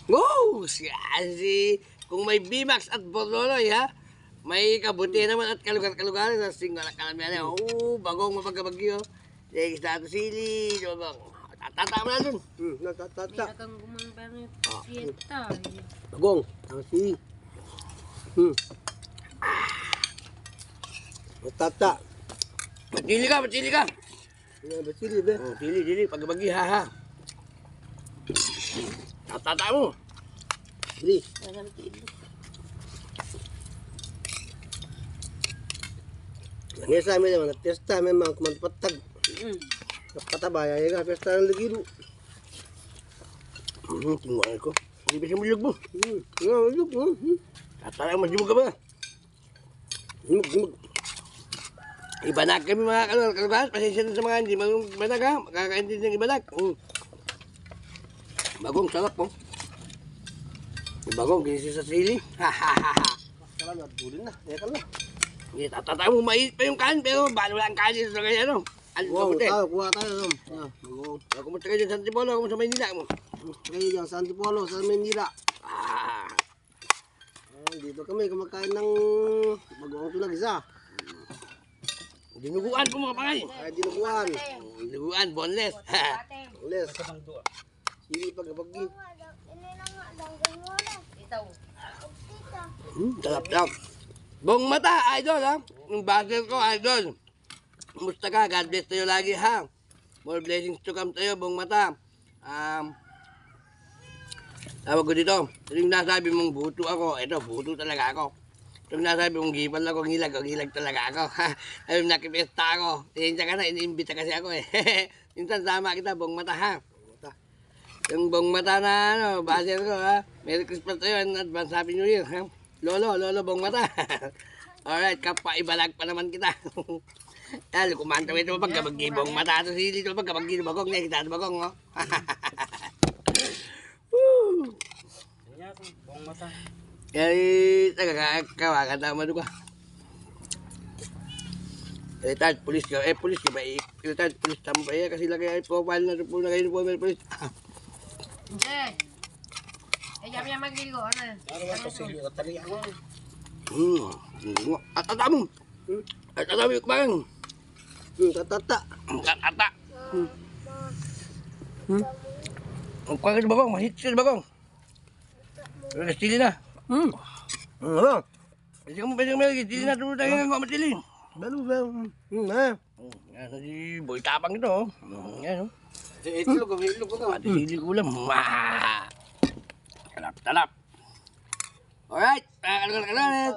Wow! Si kung may Bimax at Borloloy ha, may kabuti naman at kalugar-kalugar sa single kalamihan. Oh, bagong mapagkabagyo. Sige, sa ato sili, bagong. Tatama na dun. Natatata. Hindi kang gumambar ng sieta. Bagong. Ang si. Natata. Matili ka, matili ka. Ano ba sili be? Oh, dili, pagkabagyo ha. Tatata mo. Sili. Ang sa amin naman, pesta may mga kumanpatag. Napatabaya yung pesta ng ligido. Tingnan ko. Hindi ba siya mulog mo? Look, Tatala mo, ka ba? Ibanak kami mga kalugar. Pasensya na sa mga hindi ibanak ha. Makakaintindi ng ibanak. Bagong, sarap po. Bagong, ginisi sa sili. Salamat, bulin na. Teka lang. Hindi, tatata mo, mainit pa yung kan, pero balo lang kan dito sa kanya, ano? Ano Wow, sa puti? kuha tayo. Bagong. Ako mo tayo dyan sa Antipolo, ako mo sa Maynila mo. Kayo dyan sa Antipolo, sa Manila. Dito kami kumakain ng bagong tulag isa. Dinuguan po mga pangay. Ay, dinuguan. Dinuguan, boneless. Ules. Sili pagkabagi. Sarap. Bong mata, idol ha. Yung basil ko, idol. Kumusta ka? God bless tayo lagi ha. More blessings to come tayo, bong mata. Tawag ko dito. Yung nasabi mong buto ako, ito, buto talaga ako. Yung nasabi mong gipal ako, gilag talaga ako. Ayun, nakipesta ako. Tiyensya ka na, iniimbita kasi ako eh. Minsan sama kita, bong mata ha. Yung bong mata na ano, basil ko ha. Merry Christmas tayo and advance Happy New Year ha. Lolo, bong mata. Alright, kapwa ibalag pa naman kita. Dahil kumanta mo ito pagkabagibong mata ito sili ito pagkabagibong bagong na kita bagong oh. Bong mata. Kaya tagakawakan tama doon ka. Retired police ka, police ka ba? Retired police tama ba kasi lagi ay profile na po na kayo po may police. Hindi. Jam yang magligo, ano? Ano ba ito sili o tali ako? At mo. At mo kumang. Tatata. Tata. Ang kuha ka sa bagong, mahit siya sa bagong. Sili na. Ano? Pwede ka mo sili na, tulad tayo nga matili. Balo ba? Yan, si Boy Tapang ito. Yan, Itlog ko to. pati sili ko ulam. Talap. Alright, kalakalan.